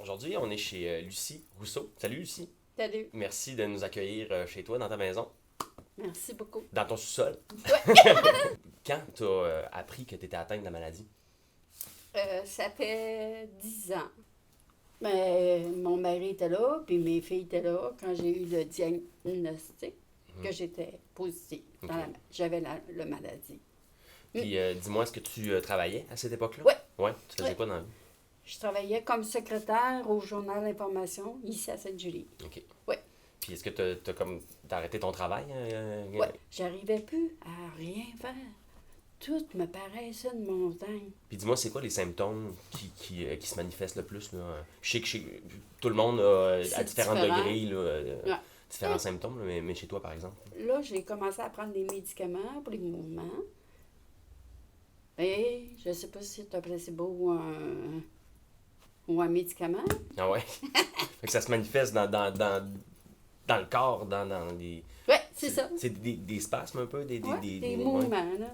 Aujourd'hui, on est chez Lucie Rousseau. Salut Lucie. Salut. Merci de nous accueillir chez toi, dans ta maison, Merci beaucoup. dans ton sous-sol. Ouais. Quand tu as appris que tu étais atteinte de la maladie? Ça fait 10 ans. Mais mon mari était là, puis mes filles étaient là quand j'ai eu le diagnostic que j'étais positive. Ok. J'avais la maladie. Puis dis-moi, est-ce que tu travaillais à cette époque-là? Ouais. Ouais, tu faisais Ouais. quoi dans la vie? Je travaillais comme secrétaire au journal d'information ici à Sainte-Julie. OK. Ouais. Puis est-ce que t'as arrêté ton travail? Ouais. J'arrivais plus à rien faire. Tout me paraissait une montagne. Puis dis-moi, c'est quoi les symptômes qui se manifestent le plus, là? Je sais que tout le monde a à C'est différents différent. degrés, là, Ouais. différents symptômes, là, mais chez toi, par exemple? Là, j'ai commencé à prendre des médicaments pour les mouvements. Et je sais pas si c'est un placebo ou un médicament. Ah ouais? Fait que ça se manifeste dans le corps, dans des... Oui, c'est ça. C'est des spasmes un peu, Des ouais. mouvements, là.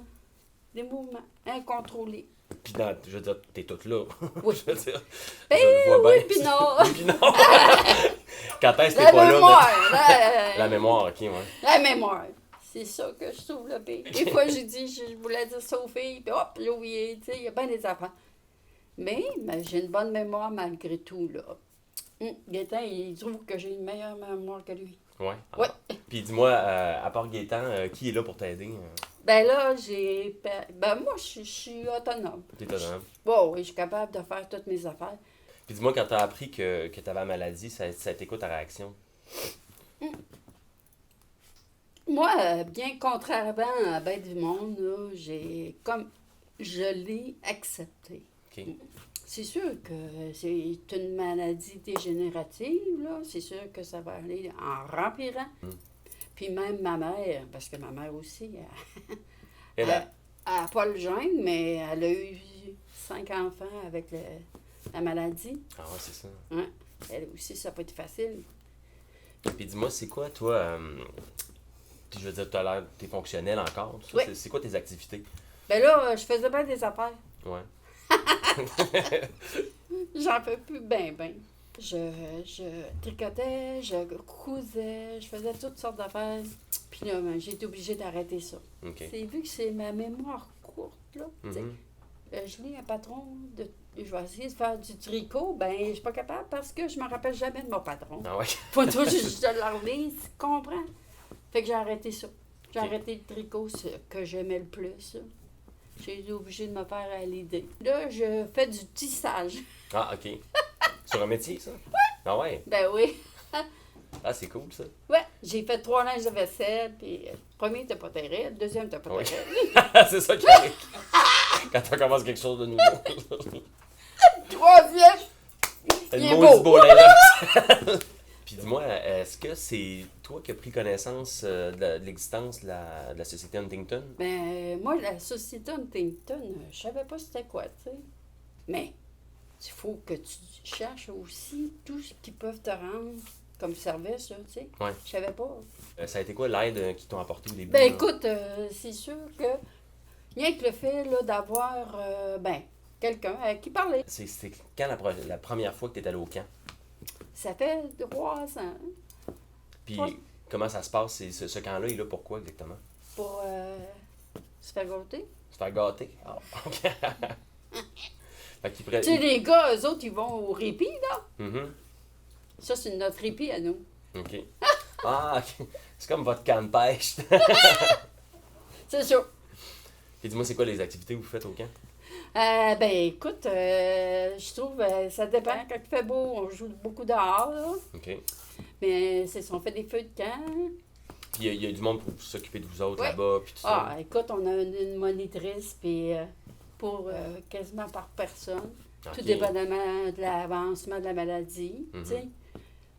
Des mouvements incontrôlés. Puis je veux dire, t'es toute là. Oui. Je veux dire, Ben je le vois oui, bien. puis non. Oui, puis non. Quand est-ce que t'es La pas mémoire. là? La mémoire, ok, ouais. La mémoire. C'est ça que je trouve le pire. Des fois, j'ai dit, je voulais dire ça aux filles, puis hop, j'ai oublié. Tu sais, il y a bien des affaires. Mais j'ai une bonne mémoire malgré tout, là. Gaétan, il trouve que j'ai une meilleure mémoire que lui. Ouais. Ouais. Puis dis-moi, à part Gaétan, qui est là pour t'aider? Ben là, moi, je suis autonome. T'es autonome. Bon, oui, je suis capable de faire toutes mes affaires. Puis dis-moi, quand t'as appris que t'avais la maladie, ça a été quoi ta réaction? Moi, bien contrairement à bien du monde, là, je l'ai accepté. OK. C'est sûr que c'est une maladie dégénérative, là. C'est sûr que ça va aller en rempirant. Puis même ma mère, parce que ma mère aussi, Elle elle n'a pas le gène, mais elle a eu 5 enfants avec la maladie. Ah ouais, c'est ça. Ouais. Elle aussi, ça n'a pas été facile. Puis dis-moi, c'est quoi, toi, puis je veux dire, t'es fonctionnel encore, tout ça? Oui. C'est quoi tes activités? Ben là, je faisais bien des affaires. Ouais. J'en fais plus ben. Je tricotais, je cousais, je faisais toutes sortes d'affaires. Puis là, ben, j'ai été obligée d'arrêter ça. OK. C'est vu que c'est ma mémoire courte, là. Tu sais. Mhm. Je lis un patron je vais essayer de faire du tricot, ben je suis pas capable parce que je me rappelle jamais de mon patron. Ah ouais. Faut toujours que je le relise, tu comprends? Fait que j'ai arrêté ça. J'ai Ok. arrêté le tricot, ce que j'aimais le plus. Là. J'ai été obligée de me faire à l'idée. Là, je fais du tissage. Ah, OK. Sur un métier, ça? Ah ouais. Ben oui. Ah, c'est cool, ça. Ouais, j'ai fait 3 linges de vaisselle, puis le premier n'était pas terrible, le deuxième n'était pas Oui. terrible. C'est ça qui arrive. Quand on commence quelque chose de nouveau. Troisième, il est maudit beau. linge. Puis dis-moi, est-ce que c'est toi qui as pris connaissance de l'existence de la société Huntington? Ben, moi, la société Huntington, je savais pas c'était quoi, tu sais. Mais, il faut que tu cherches aussi tout ce qui peut te rendre comme service, là, tu sais. Ouais. Je savais pas. Ça a été quoi l'aide qu'ils t'ont apporté au début? Ben, là? écoute, c'est sûr que rien que le fait, là, d'avoir, quelqu'un avec qui parler. C'est quand la première fois que tu es allé au camp? Ça fait 3 ans Puis Ouais. comment ça se passe? Ce camp-là, il est là pourquoi exactement? pour se faire gâter. Se faire gâter? Ah, OK. Fait qu'ils prennent... Tu sais, les gars, eux autres, ils vont au répit, là. Mhm. Ça, c'est notre répit à nous. OK. Ah, OK. C'est comme votre camp de pêche. C'est sûr. Puis dis-moi, c'est quoi les activités que vous faites au camp? Ben, écoute, je trouve, ça dépend. Quand il fait beau, on joue beaucoup dehors, là. OK. Mais c'est ça, on fait des feux de camp. Puis il y a du monde pour s'occuper de vous autres Ouais. là-bas, puis tout ça. Ah, écoute, on a une monitrice, puis pour quasiment par personne. OK. Tout dépendamment de l'avancement de la maladie, Mhm. tu sais.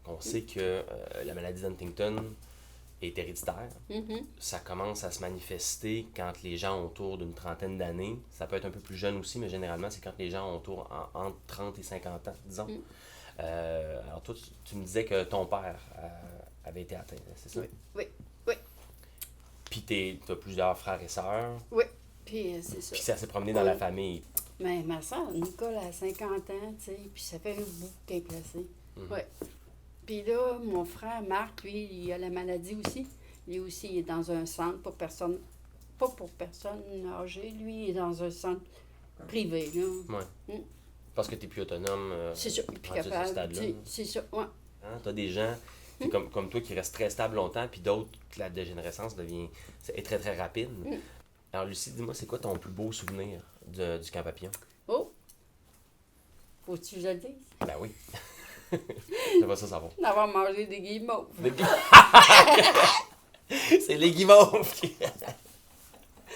On sait que la maladie d'Huntington est héréditaire. Mhm. Ça commence à se manifester quand les gens ont autour d'une trentaine d'années. Ça peut être un peu plus jeune aussi, mais généralement, c'est quand les gens ont autour entre 30 et 50 ans, disons. Mm. Alors toi, tu me disais que ton père avait été atteint, c'est ça? Oui. Puis tu as plusieurs frères et sœurs. Oui, puis c'est ça. Puis ça s'est promené dans la famille. Mais ma soeur, Nicole, a 50 ans, tu sais, puis ça fait un bout qu'elle est placée. Ouais. Puis là, mon frère Marc, lui, il a la maladie aussi. Lui aussi, il est dans un centre pour personnes, pas pour personnes âgées. Lui, il est dans un centre privé, là. Ouais. Parce que tu n'es plus autonome. C'est ça, il est plus rendu à ce capable. stade-là. C'est ça, ouais. Hein, tu as des gens comme toi qui restent très stables longtemps, puis d'autres que la dégénérescence est très très rapide. Alors Lucie, dis-moi, c'est quoi ton plus beau souvenir du camp papillon? Oh! Faut-tu que je le dise? Ben oui. J'aimerais ça savoir. D'avoir mangé des guimauves. C'est les guimauves!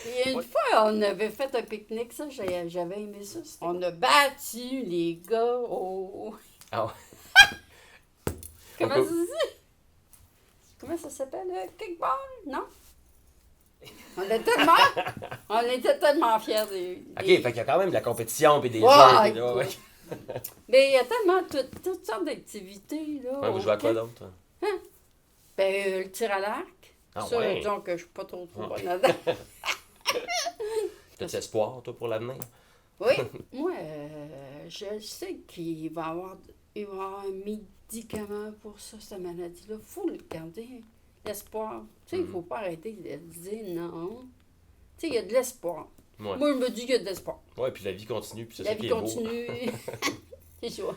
Et une fois, on avait fait un pique-nique, ça, j'avais aimé ça. On a battu les gars au... Ah ouais. Comment ça se dit? Comment ça s'appelle? Kickball? Non? On était tellement fiers des... OK, fait qu'il y a quand même de la compétition puis des Ouais, jeux. Ouais. Mais il y a tellement toutes sortes d'activités, là. Ouais, vous jouez à quoi d'autre? Ben, le tir à l'arc. Ah ça, ouais. disons que je suis pas trop bonne là-dedans. T'as-tu espoir, toi, pour l'avenir? Oui, moi, je sais qu'il va y avoir un médicament pour ça, cette maladie-là. Il faut le garder, l'espoir. Tu sais, il ne faut pas arrêter de dire non. Tu sais, il y a de l'espoir. Ouais. Moi, je me dis qu'il y a de l'espoir. Ouais, puis la vie continue, puis c'est La ça qui vie est beau. continue. C'est sûr.